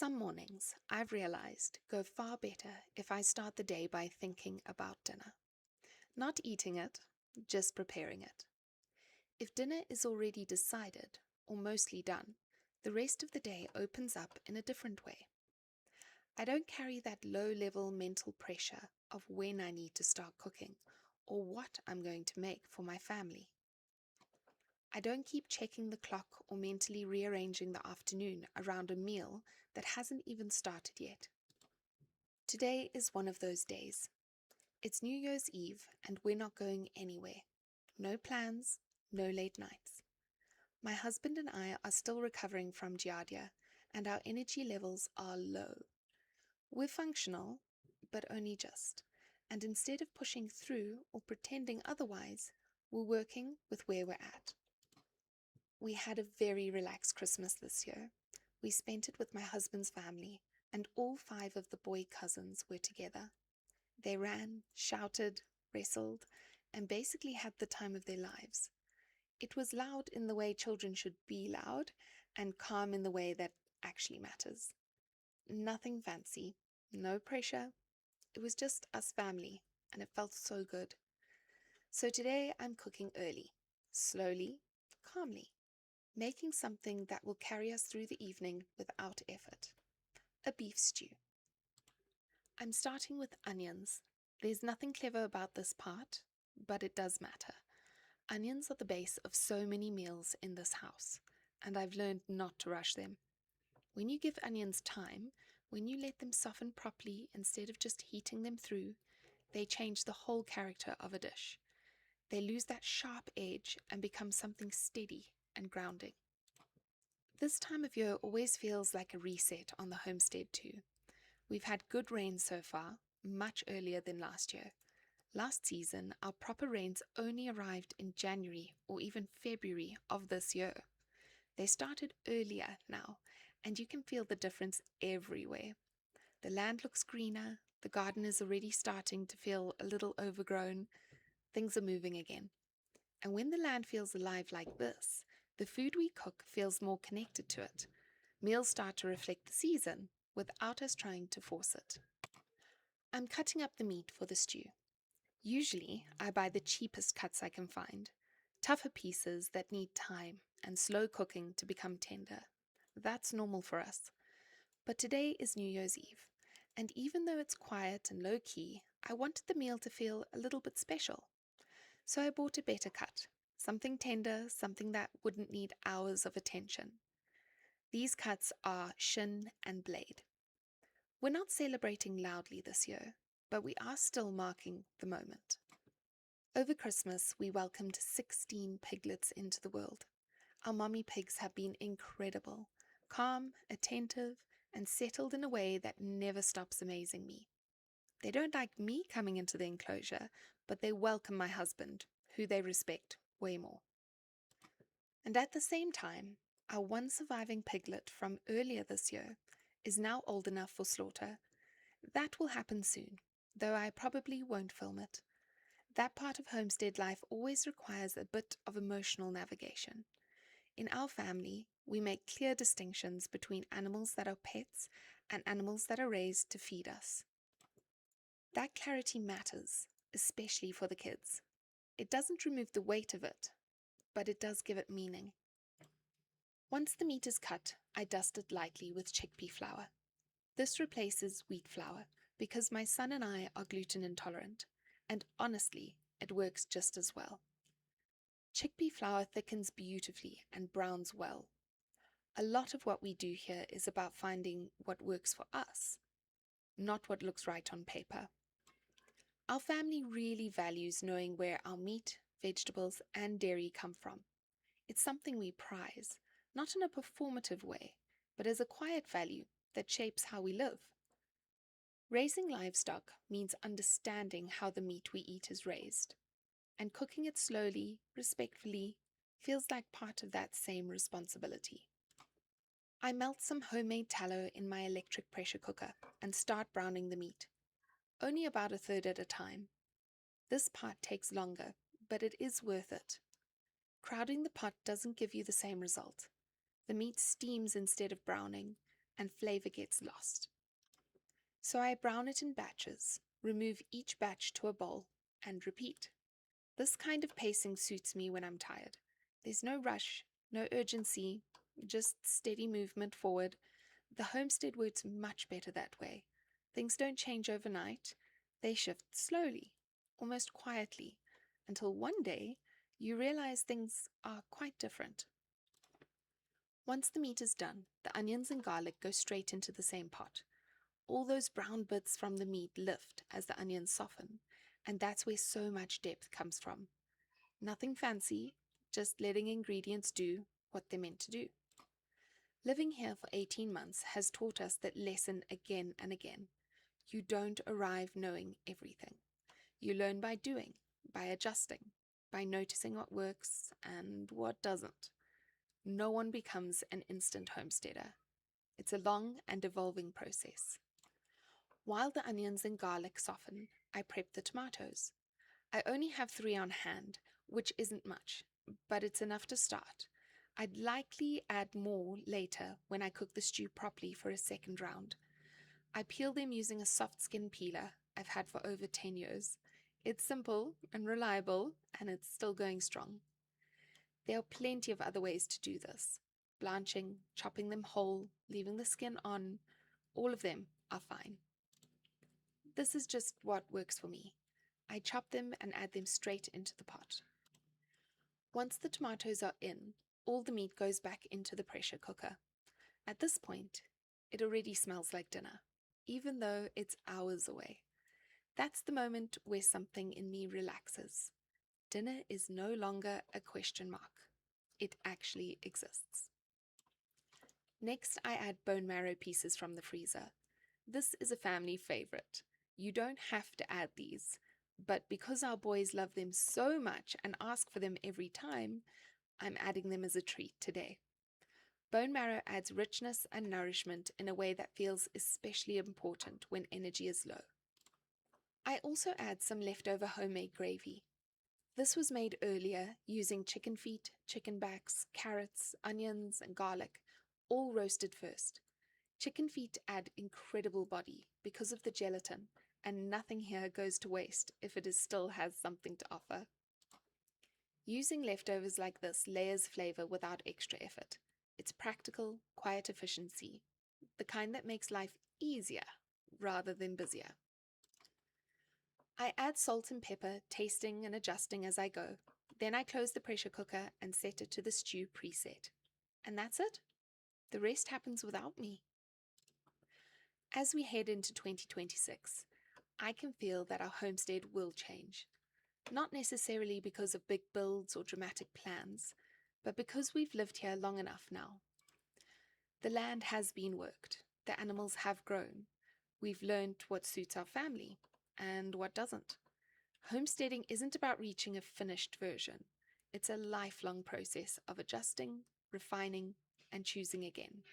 Some mornings, I've realized, go far better if I start the day by thinking about dinner. Not eating it, just preparing it. If dinner is already decided, or mostly done, the rest of the day opens up in a different way. I don't carry that low-level mental pressure of when I need to start cooking, or what I'm going to make for my family. I don't keep checking the clock or mentally rearranging the afternoon around a meal that hasn't even started yet. Today is one of those days. It's New Year's Eve and we're not going anywhere. No plans, no late nights. My husband and I are still recovering from Giardia and our energy levels are low. We're functional, but only just. And instead of pushing through or pretending otherwise, we're working with where we're at. We had a very relaxed Christmas this year. We spent it with my husband's family, and all 5 of the boy cousins were together. They ran, shouted, wrestled, and basically had the time of their lives. It was loud in the way children should be loud, and calm in the way that actually matters. Nothing fancy, no pressure. It was just us family, and it felt so good. So today I'm cooking early, slowly, calmly, making something that will carry us through the evening without effort. A beef stew. I'm starting with onions. There's nothing clever about this part, but it does matter. Onions are the base of so many meals in this house, and I've learned not to rush them. When you give onions time, when you let them soften properly instead of just heating them through, they change the whole character of a dish. They lose that sharp edge and become something steady and grounding. This time of year always feels like a reset on the homestead too. We've had good rains so far, much earlier than last year. Last season, our proper rains only arrived in January or even February of this year. They started earlier now, and you can feel the difference everywhere. The land looks greener, the garden is already starting to feel a little overgrown. Things are moving again. And when the land feels alive like this, the food we cook feels more connected to it. Meals start to reflect the season without us trying to force it. I'm cutting up the meat for the stew. Usually, I buy the cheapest cuts I can find, tougher pieces that need time and slow cooking to become tender. That's normal for us. But today is New Year's Eve, and even though it's quiet and low-key, I wanted the meal to feel a little bit special. So I bought a better cut, something tender, something that wouldn't need hours of attention. These cuts are shin and blade. We're not celebrating loudly this year, but we are still marking the moment. Over Christmas, we welcomed 16 piglets into the world. Our mommy pigs have been incredible, calm, attentive, and settled in a way that never stops amazing me. They don't like me coming into the enclosure, but they welcome my husband, who they respect way more. And at the same time, our one surviving piglet from earlier this year is now old enough for slaughter. That will happen soon, though I probably won't film it. That part of homestead life always requires a bit of emotional navigation. In our family, we make clear distinctions between animals that are pets and animals that are raised to feed us. That clarity matters, especially for the kids. It doesn't remove the weight of it, but it does give it meaning. Once the meat is cut, I dust it lightly with chickpea flour. This replaces wheat flour because my son and I are gluten intolerant, and honestly, it works just as well. Chickpea flour thickens beautifully and browns well. A lot of what we do here is about finding what works for us, not what looks right on paper. Our family really values knowing where our meat, vegetables, and dairy come from. It's something we prize, not in a performative way, but as a quiet value that shapes how we live. Raising livestock means understanding how the meat we eat is raised, and cooking it slowly, respectfully, feels like part of that same responsibility. I melt some homemade tallow in my electric pressure cooker and start browning the meat, only about a third at a time. This part takes longer, but it is worth it. Crowding the pot doesn't give you the same result. The meat steams instead of browning, and flavor gets lost. So I brown it in batches, remove each batch to a bowl, and repeat. This kind of pacing suits me when I'm tired. There's no rush, no urgency, just steady movement forward. The homestead works much better that way. Things don't change overnight. They shift slowly, almost quietly, until one day you realize things are quite different. Once the meat is done, the onions and garlic go straight into the same pot. All those brown bits from the meat lift as the onions soften, and that's where so much depth comes from. Nothing fancy, just letting ingredients do what they're meant to do. Living here for 18 months has taught us that lesson again and again. You don't arrive knowing everything. You learn by doing, by adjusting, by noticing what works and what doesn't. No one becomes an instant homesteader. It's a long and evolving process. While the onions and garlic soften, I prep the tomatoes. I only have 3 on hand, which isn't much, but it's enough to start. I'd likely add more later when I cook the stew properly for a second round. I peel them using a soft skin peeler I've had for over 10 years. It's simple and reliable, and it's still going strong. There are plenty of other ways to do this. Blanching, chopping them whole, leaving the skin on, all of them are fine. This is just what works for me. I chop them and add them straight into the pot. Once the tomatoes are in, all the meat goes back into the pressure cooker. At this point, it already smells like dinner, even though it's hours away. That's the moment where something in me relaxes. Dinner is no longer a question mark. It actually exists. Next, I add bone marrow pieces from the freezer. This is a family favorite. You don't have to add these, but because our boys love them so much and ask for them every time, I'm adding them as a treat today. Bone marrow adds richness and nourishment in a way that feels especially important when energy is low. I also add some leftover homemade gravy. This was made earlier using chicken feet, chicken backs, carrots, onions, and garlic, all roasted first. Chicken feet add incredible body because of the gelatin, and nothing here goes to waste if it still has something to offer. Using leftovers like this layers flavor without extra effort. It's practical, quiet efficiency, the kind that makes life easier rather than busier. I add salt and pepper, tasting and adjusting as I go. Then I close the pressure cooker and set it to the stew preset. And that's it. The rest happens without me. As we head into 2026, I can feel that our homestead will change. Not necessarily because of big builds or dramatic plans, but because we've lived here long enough now. The land has been worked. The animals have grown. We've learned what suits our family and what doesn't. Homesteading isn't about reaching a finished version. It's a lifelong process of adjusting, refining, and choosing again.